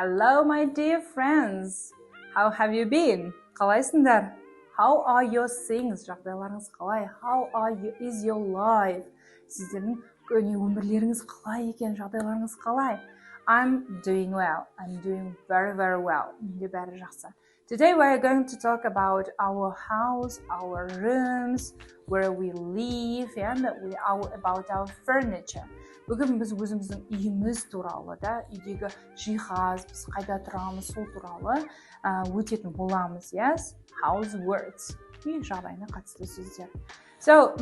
Hello, my dear friends. How have you been? Қалайсыңдар? How are your things? Жағдайларыңыз қалай? How are you? Is your life? Сіздердің өмірлеріңіз қалай екен? Жағдайларыңыз қалай? I'm doing well. I'm doing very, very well. Менде бәрі жақсы. Today we are going to talk about our house, our rooms, where we live, and about our furniture. Бүгін біз өзіміздің үйіміз туралы, үйдегі жиһаз, біз қайда тұрамыз, сол туралы өтетін боламыз, yes? House words. Үй жағдайына қатысты сөздер. So,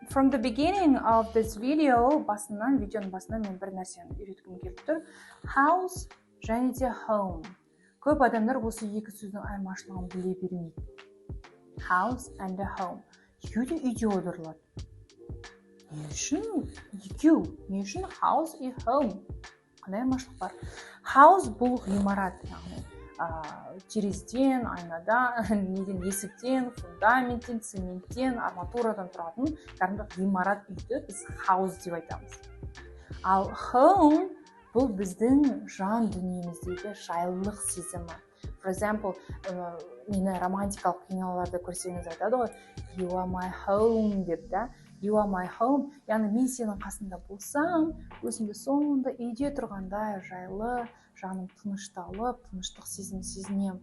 from the beginning of this video, видеоның басынан мен бір нәрсені үйреткім келіп тұр. House және де home. Көп адамдар осы екі сөздің айырмашылығын біле бермейді. House and home. Екеуі де үйде отырылады. Не үшін екеу? Не үшін house и home? Қандай айырмашылық бар? House бұл ғимарат, яғни терезеден, айнадан, есіктен, фундаменттен, цементтен, арматурадан тұратын кәдімгі ғимарат үйді біз house деп айтамыз. Ал home бұл біздің жан дүниеміздегі жайлылық сезімі. For example, мені романтикалық киноларда көрсеңіз айтады ғой, you are my home деп да. You are my home, яғни мен сенің қасында болсам, өзімді сонда үйде тұрғандай жайлы, жаным тынышталып, тыныштық сезінем.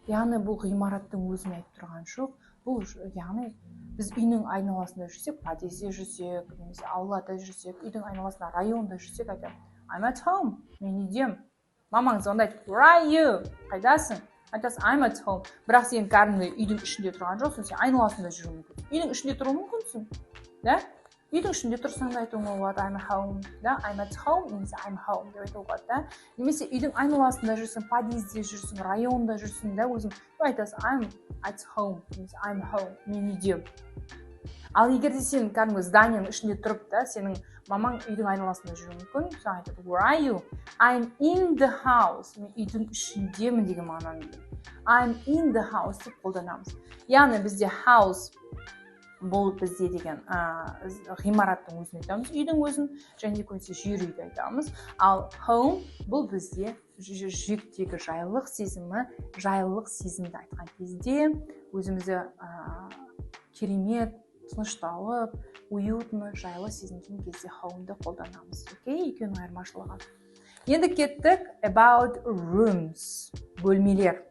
Яғни бұл ғимараттың өзін айтып тұрған жоқ. Бұл яғни біз үйдің айналасында жүрсек, подъезде жүрсек, немесе аулада жүрсек, үйдің айналасында, районда жүрсек айтамын. I'm at home. Мен үйдем. Мамаңыз онда айтып, where are you? Қайдасың? Айтасың, I'm at home. Бірақ сен кәдімгі үйдің ішінде тұрған жоқсың, сен айналасында жүруің мүмкін. Үйдің ішінде тұру мүмкінсің. Да? Үйдің ішінде тұрсаң да айтуыңа болады, I'm home. Да? I'm at home, немесе I'm home деп айтуға болады, да? Немесе үйдің айналасында жүрсің, подъезде жүрсің, районда жүрсің, да, өзің айтасың, I'm at home, немесе I'm home. Мен үйдем. Ал егер де сен кәдімгі зданияның ішінде тұрып, да, сенің мамаң үйдің айналасында жүруі мүмкін, сен айтады, where are you? I'm in the house. Мен үйдің ішіндемін деген мағынаны береді. I'm in the house деп қолданамыз. Яғни бізде house бұл бізде деген ғимараттың өзін айтамыз, үйдің өзін, және көбінесе жер үйді айтамыз. Ал home бұл бізде жүректегі жайлылық сезімді айтқан кезде өзімізді керемет, тынышталып, уютны, жайлы сезінген кезде home'ды қолданамыз. Окей, екеуінің айырмашылығы. Енді кеттік about rooms, бөлмелер.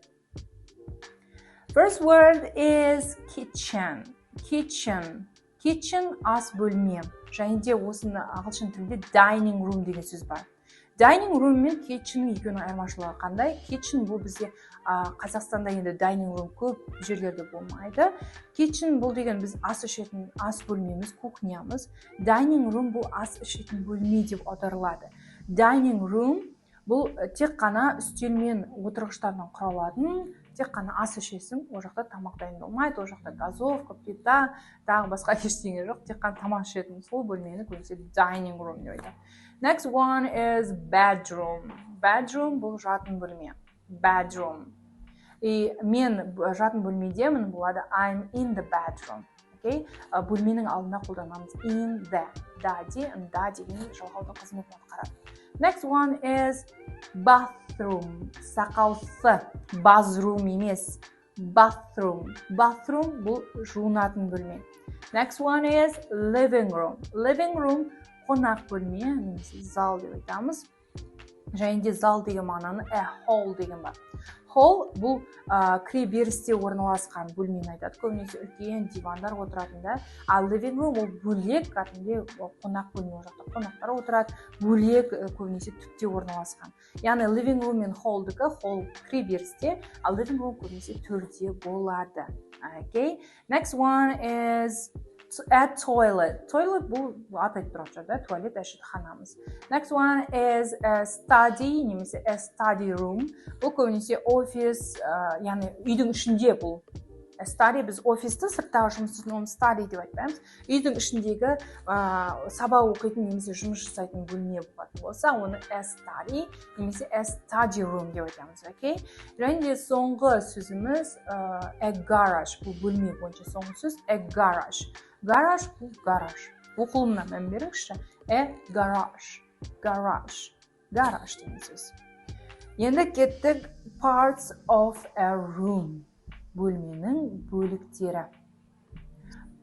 First word is kitchen. Kitchen ас бөлме. Және де осыны ағылшын тілінде dining room деген сөз бар. Dining room мен kitchen'ның екеуінің айырмашылығы қандай? Kitchen бұл бізде Қазақстанда енді dining room көп жерлерде болмайды. Kitchen бұл деген біз ас ішетін ас бөлмеміз, кухнямыз. Dining room бұл ас ішетін бөлме деп аударылады. Dining room бұл тек қана үстел мен отырғыштардан құралатын, тек қана ас ішесің, ол жақта тамақ дайындалмайды, ол жақта газовка, плита, тағы басқа ештеңе жоқ, тек қана тамақ ішетін сол бөлмені көбінесе dining room деп айтады. Next one is bedroom. Bedroom бұл жатын бөлме. Bedroom. И мен жатын бөлмедемін болады I'm in the bedroom. Okay? Бөлменің алдында қолданамыз in the. Да деген жалғаудың қызметін атқарады. Next one is bathroom. Сақалсы. Bathroom емес. Bathroom. Bathroom бұл жуынатын бөлме. Next one is living room. Living room қонақ бөлме, немесе зал деп айтамыз. Және де зал деген мағынаны hall деген бар. Hall бұл кіреберісте орналасқан бөлмені айтады. Көбінесе үлкен дивандар отыратында. Ал living room ол бөлек, кәдімгі қонақ бөлме, ол жақта қонақтар отырады, бөлек көбінесе түпте орналасқан. Яғни living room мен hall-дікі, hall кіреберісте, ал living room көбінесе төрде болады. Okay. Next one is a toilet. Toilet бұл ат айтып тұрады, да, туалет әшетханамыз. Next one is a study, немесе a study room. Бұл көбінесе офис, яғни үйдің ішінде бұл. Study біз офисті сырттағы жұмыс істейтін, оны study деп айтпаймыз. Үйдің ішіндегі сабақ оқитын немесе жұмыс жасайтын бөлме болатын болса, оны a study немесе a study room деп айтамыз. Okay? Және де соңғы сөзіміз a garage. Бұл бөлме бойынша соңғы сөз a garage. Garage бұл гараж. Оқылымына мән беріңізші. A garage. Garage. гараж деген сөз. Енді кеттік parts of a room. Бөлменің бөліктері.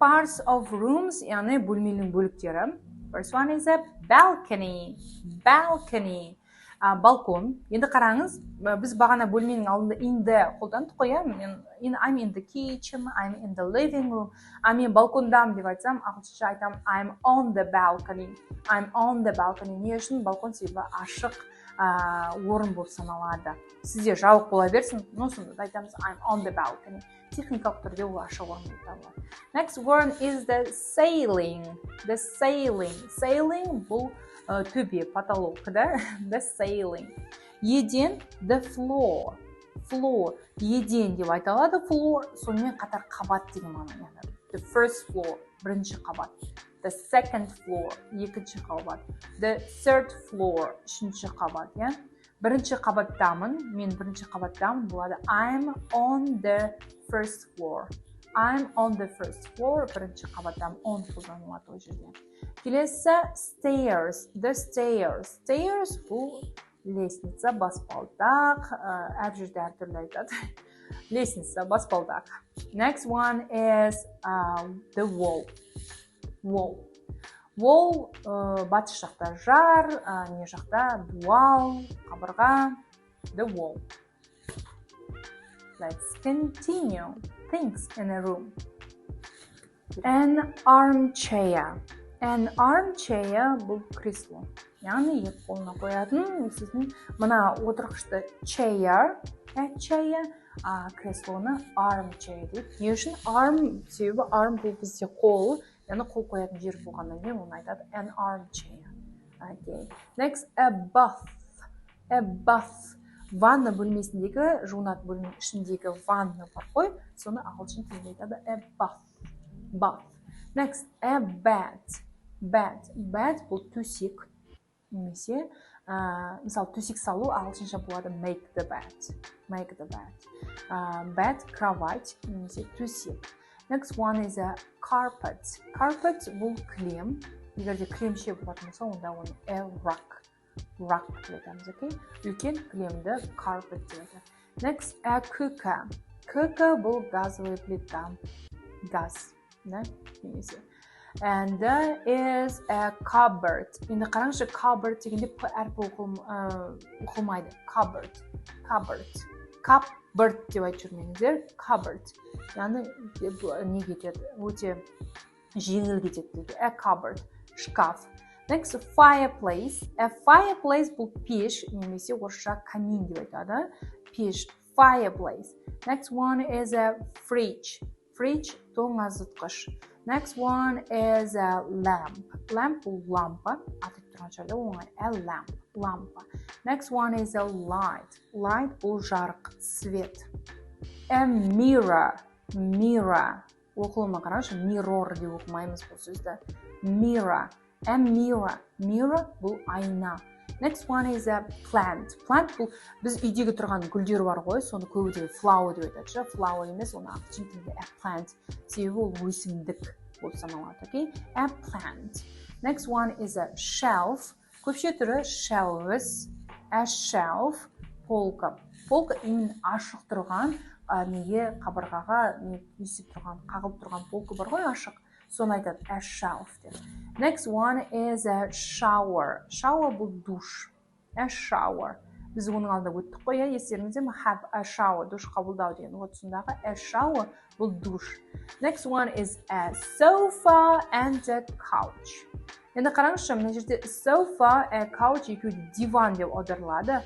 Parts of rooms, яғни бөлменің бөліктері. First one is a balcony. Balcony. Балкон. Енді қараңыз, біз бағана бөлменің алдында in the қолдандық қой, I'm in the kitchen, I'm in the living room. Мен балкондамын деп айтсам, ағылшынша айтамын I'm on the balcony. I'm on the balcony. Не үшін? Балкон себебі ашық орын болып саналады. Сізде жабық бола берсін, сонда да айтамыз I'm on the balcony. Техникалық түрде ол ашық орын болып табылады. Next one is the ceiling. The ceiling. Ceiling бұл төбе, потолок, да? The ceiling. Еден, the floor. Floor. Еден деп айтылады. Floor сонымен қатар қабат деген мағына. The first floor, бірінші қабат. The second floor, екінші қабат. The third floor, үшінші қабат, иә? Бірінші қабаттамын, мен бірінші қабаттамын болады. I'm on the first floor. I'm on the first floor, бірінші қабаттамын, on қолданылады ол жерде. Келесі stairs, the stairs. Stairs бұл лестница, баспалдақ, әр жерде әртүрлі айтады. Лестница, баспалдақ. Next one is the wall. Wall. Wall батыс жақта жар, не жақта дуал, қабырға. The wall. Let's continue. Things in a room. An armchair. An armchair бұл кресло. Яғни екі қолына қоятын, сіздің мына отырғышты chair, креслоны armchair дейді. Не үшін arm? Себебі arm бұл бізде қол, яғни қол қоятын жер болғаннан кейін оны айтады an armchair. Okay. Next, a bath. A bath. Ванна бөлмесіндегі, жуынатын бөлменің ішіндегі ванна бар ғой, соны ағылшын тілінде айтады a bath. Bath. Next, a bed. Bed. Bed бұл төсек. Немесе, мысалы, төсек салу ағылшынша болады make the bed. Make the bed. Bed, кровать, немесе төсек. Next one is a carpet. Carpet бұл кілем. Егерде кілемше болатын болса, онда оны a rug. Rug деп айтамыз, окей? Үлкен кілемді carpet деп айтады. Next, a cooker. Cooker бұл газовый плита. Газ, да? Немесе. And there is a cupboard. Енді қараңызшы, cupboard дегенде п әрпі оқылмайды. Cupboard. Cupboard. Cupboard деп айтып жүрмеңіздер. Cupboard. Яғни не кетеді? Өте жеңіл кетеді. A cupboard. Шкаф. Next, fireplace. A fireplace бұл пеш, немесе орысша камин деп айтады. Пеш. Fireplace. Next one is a fridge. Fridge тоңазытқыш. Next one is a lamp. Lamp бұл лампа. Атып тұрған жерде оңай. A lamp. Лампа. Next one is a light. Light бұл жарық, свет. A mirror. Mirror. Оқылыма қараңызшы, mirror деп оқымаймыз бұл сөзді. Mirror. A mirror. Mirror бұл айна. Next one is a plant. Plant бұл біз үйдегі тұрған гүлдер бар ғой, соны көбіне flower деп айтады. Flower емес, оны ағылшын тілінде a plant. Себебі ол өсімдік болып саналады, окей? A plant. Next one is a shelf. Көпше түрі shelves. A shelf. Полка. Полка именно ашық тұрған, неге қабырғаға өсіп тұрған, қағылып тұрған полка бар ғой, ашық. Соны айтады a shelf деп. Next one is a shower. Shower бұл душ. A shower. Біз оның алдында өттік қой, естеріңізде ме? Have a shower. Душ қабылдау деген. Вот сондағы a shower бұл душ. Next one is a sofa and a couch. Енді қараңызшы, мына жерде sofa, a couch екеуі диван деп аударылады.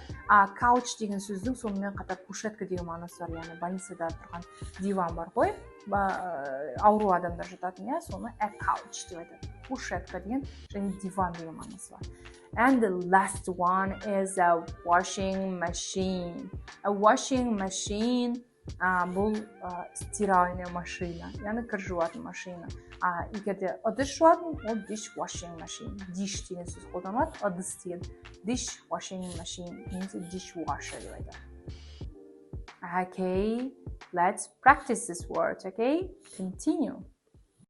Couch деген сөздің сонымен қатар кушетка деген мағынасы бар, яғни больницада тұрған диван бар ғой, ауру адамдар жататын, соны a couch деп айтады. Кушетка деген және диван деген мағынасы бар. And the last one is a washing machine. A washing machine бұл стиральная машина, яғни кір жуатын машина. Егерде ыдыс жуатын, ол dishwashing machine. Dish деген сөз қолданылады, ыдыс деген. Dishwashing machine, немесе dishwasher деп айтады. Okay, let's practice this word, okay? Continue.